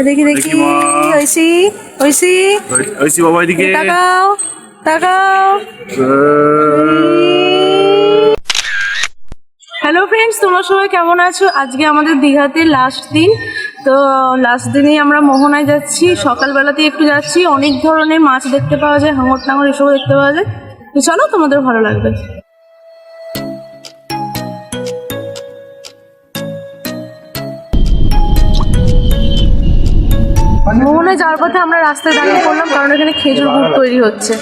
দেখি দেখি ঐশী ঐশী ঐশী বাবা এদিকে তাকাও তাকাও। হ্যালো ফ্রেন্ডস, তোমরা সবাই কেমন আছো? আজকে আমাদের দীঘাতে লাস্ট দিন, তো লাস্ট দিনেই আমরা মোহনায় যাচ্ছি। সকালবেলাতে একটু যাচ্ছি, অনেক ধরনের মাছ দেখতে পাওয়া যায়, হাঙর টাঙর এসবও দেখতে পাওয়া যায়। তো চলো, তোমাদের ভালো লাগবে। মোহনায় যাওয়ার পথে আমরা রাস্তায় দাঁড়িয়ে পড়লাম, কারণ এখানে খেজুর গুড় তৈরি হচ্ছে।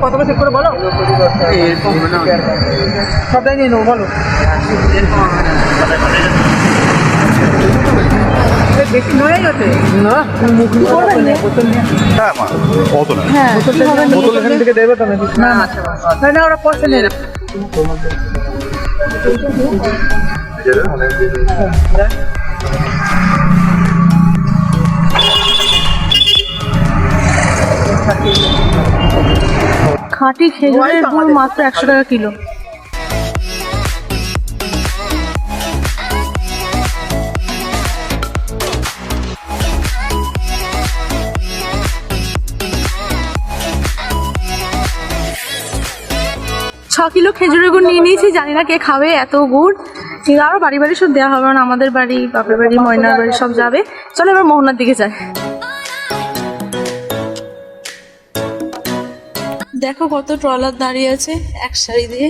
কত চেক করে বলো, সবটাই নিয়ে নেবো বলো। বেশি নয় যাতে না এখান থেকে দেবে তো নাকি? না ওরা পয়সা নেই। খাঁটি খেজুরের গুড় মাত্র 100 টাকা কিলো। কিলো খেজুরের গুড় নিয়ে নিয়েছি, জানি না কে খাবে এত গুড়। ঠিক, আরো বাড়ি বাড়ি সব দেওয়া হবে না, আমাদের বাড়ি, বাপের বাড়ি, ময়নার বাড়ি সব যাবে। চলো এবার মোহনার দিকে যাই। দেখো কত ট্রলার দাঁড়িয়ে আছে এক সারি দিয়ে।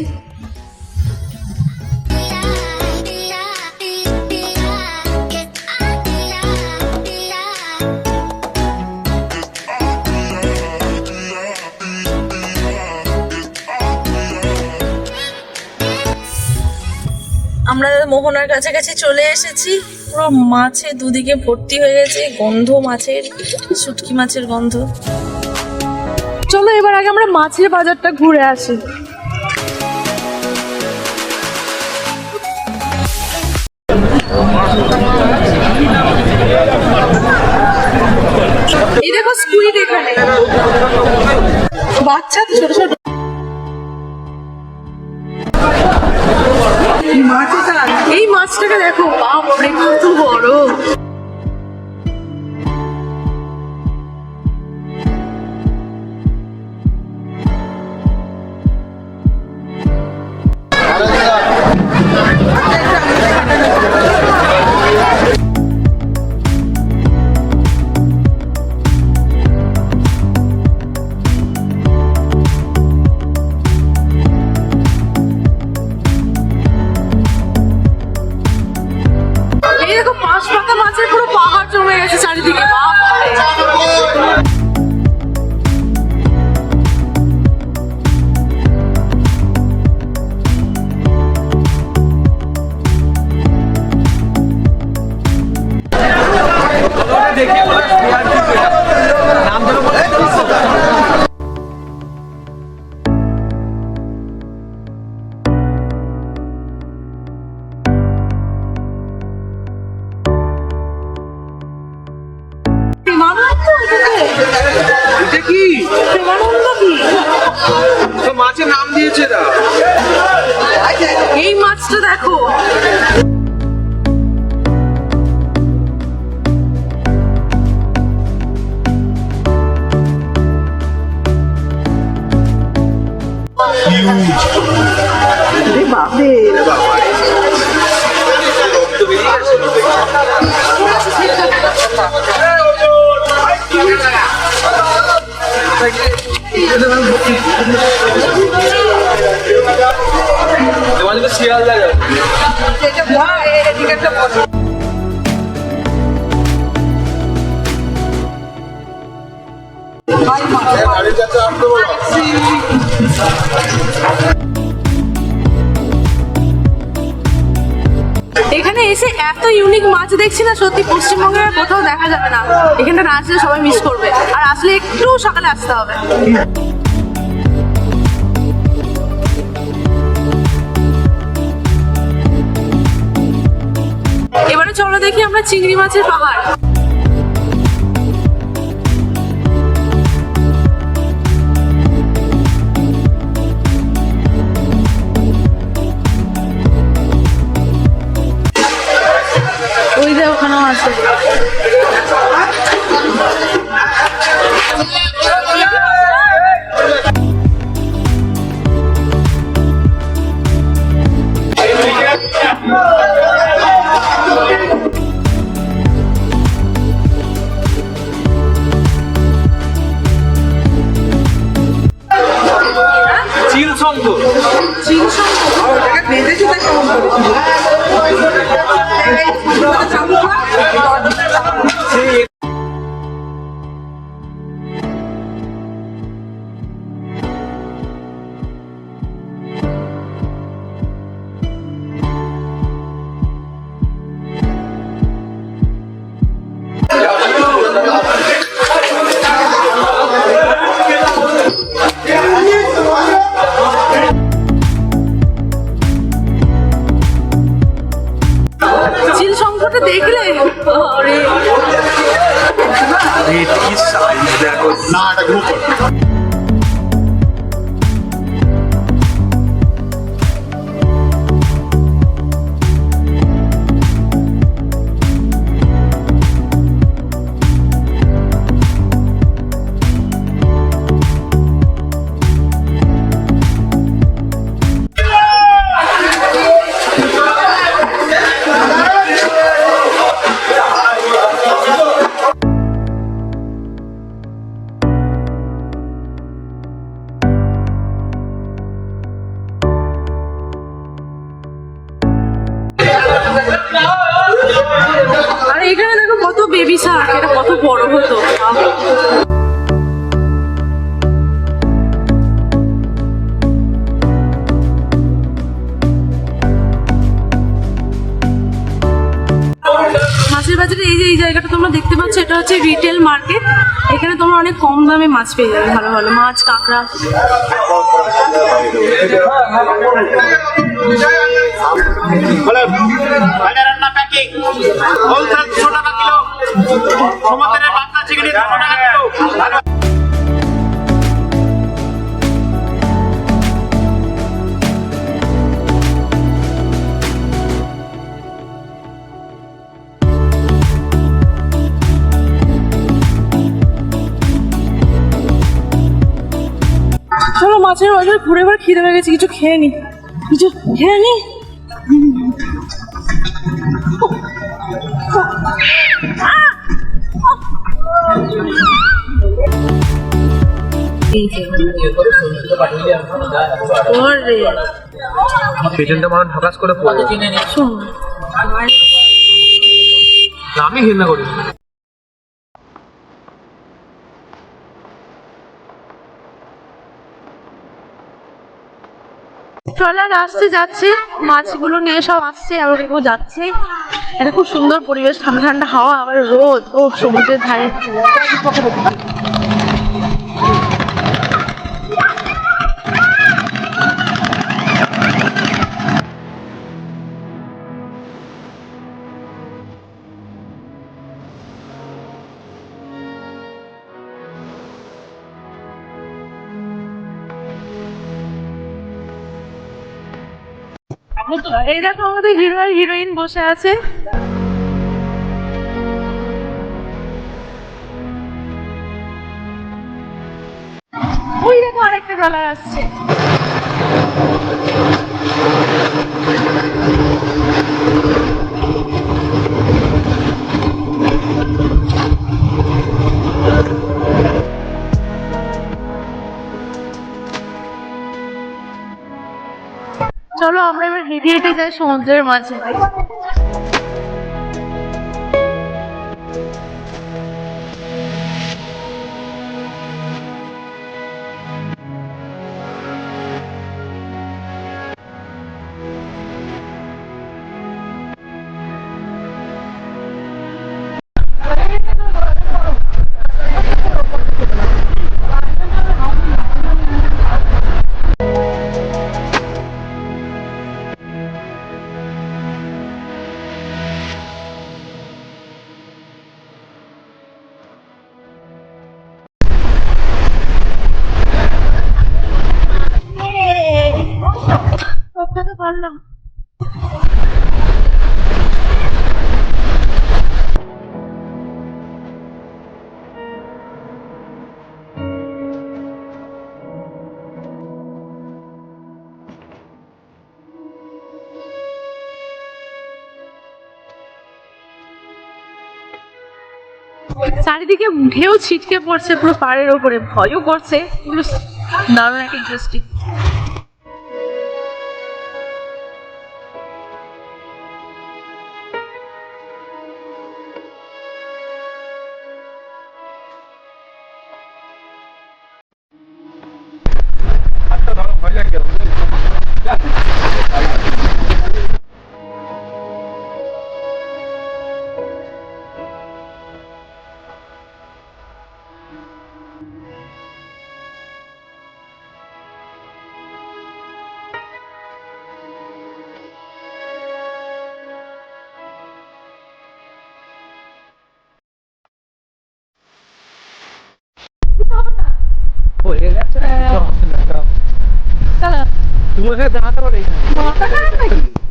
আমরা মোহনার কাছাকাছি চলে এসেছি। পুরো মাছে দুদিকে ভর্তি হয়ে গেছে, গন্ধ মাছের, শুটকি মাছের গন্ধ। চলো এবার আগে আমরা মাছের বাজারটা ঘুরে আসি। এই দেখো স্কুইড, এখানে বাচ্চা ছোট ছোট এই মাছটাকে দেখো, বাপরে কত বড়। মাছের পুরো পাহাড় জমে গেছে চারিদিকে। মাছের নাম দিয়েছে না, এই মাছটা দেখো। শিয়ালদা এখানে এসে এত ইউনিক মাছ দেখছি না, সত্যি পশ্চিমবঙ্গের কোথাও দেখা যাবে না। এখানটা না আসলে সবাই মিস করবে, আর আসলে একটু সকালে আসতে হবে। দেখি আমরা চিংড়ি মাছের পাহাড়। ওই যে ওখানেও আছে। চিল শঙ্খ। চিল শঙ্খ বেঁধেছে তা কেমন করে? চিল শঙ্খটা দেখলে আরে এই কি সাইজ দেখো না, এটা গ্রুপ। আরে এখানে দেখো কত বেবি শার্ক, এটা কত বড় হতো। মাছের বাজারে এই যে এই জায়গাটা তোমরা দেখতে পাচ্ছ, এটা হচ্ছে রিটেল মার্কেট। এখানে তোমরা অনেক কম দামে মাছ পেয়ে যাবে, ভালো ভালো মাছ, কাঁকড়া। রান্না প্যাকিং হোলসেল 100 টাকা কিলো, সমুদ্রের বাগদা চিংড়ি 200 টাকা কিলো। চলো মাছের বাজার ঘুরে এবার খিদে পেয়ে গেছে, কিছু খেয়ে নি, কিছু খেয়ে নি। পেটেন্টটা মানে ঢাকাস করে পড়ে। শোন, আমি ঘৃণা করি। ট্রলার আসছে যাচ্ছে, মাছগুলো নিয়ে সব আসছে আর কেউ যাচ্ছে। এটা খুব সুন্দর পরিবেশ, ঠান্ডা ঠান্ডা হাওয়া, আবার রোদ ও সমুদ্রের ধারে। এই দেখো আমাদের হিরো আর হিরোইন বসে আছে। ওই দেখো আরেকটা ট্রলার আসছে। চলো আমরা এবার হেঁটে হেঁটে যাই সমুদ্রের মাঝে। আটকাতে পারলাম। চারিদিকে ঢেউ ছিটকে পড়ছে পুরো পাড়ের ওপরে, ভয়ও করছে, কিন্তু দারুণ একটা ইন্টারেস্টিং।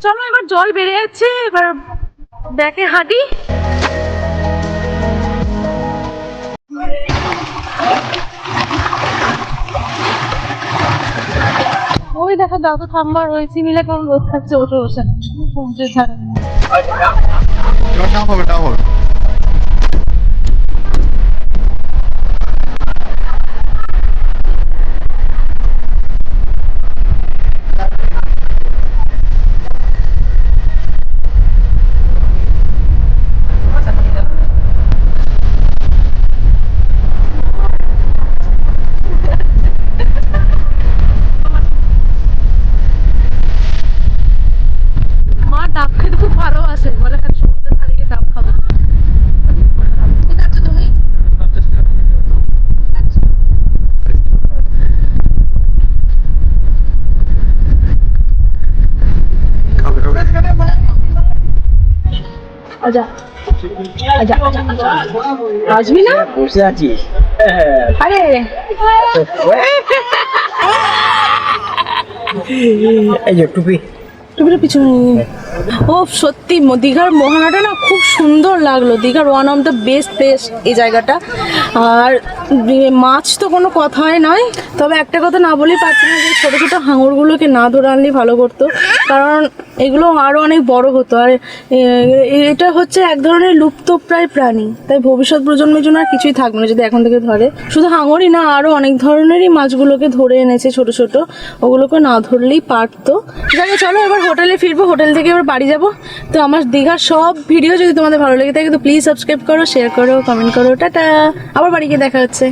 চলো এবার জল বেড়ে যাচ্ছে, এবার দেখে হাঁটি। ওই দেখো দাদু থাম্বা রয়েছে, মিলে কেমন রোদ খাচ্ছে বসে বসে সমুদ্রের ধারে। মা ডাব খেতে খুব ভালোবাসে, বলে খালি সমুদ্রের ধারে গিয়ে ডাব খাবো। ঠিক আছে তুমি আচ্ছা আচ্ছা আসবি না? বসে আছিস? আরে এই যে টুপি। টুপিটা পিছনে নিয়ে। ও সত্যি দীঘার মোহনাটা না খুব সুন্দর লাগলো। দীঘার one of the best place এই জায়গাটা। আর মাছ তো কোনো কথাই নয়, তবে একটা কথা না বলেই পারছি না যে ছোটো ছোটো হাঙরগুলোকে না ধরে আনলেই ভালো করতো, কারণ এগুলো আরও অনেক বড় হতো। আর এটা হচ্ছে এক ধরনের লুপ্তপ্রায় প্রাণী, তাই ভবিষ্যৎ প্রজন্মের জন্য আর কিছুই থাকবে না যদি এখন থেকে ধরে। শুধু হাঙরই না, আরও অনেক ধরনেরই মাছগুলোকে ধরে এনেছে ছোট ছোট, ওগুলোকে না ধরলেই পারতো। যাকে চলো এবার হোটেলে ফিরবো, হোটেল থেকে এবার বাড়ি যাবো। তো আমার দীঘার সব ভিডিও যদি তোমাদের ভালো লেগে থাকে তো প্লিজ সাবস্ক্রাইব করো, শেয়ার করো, কমেন্ট করো। টাটা, আবার বাড়ি গিয়ে দেখা হচ্ছে।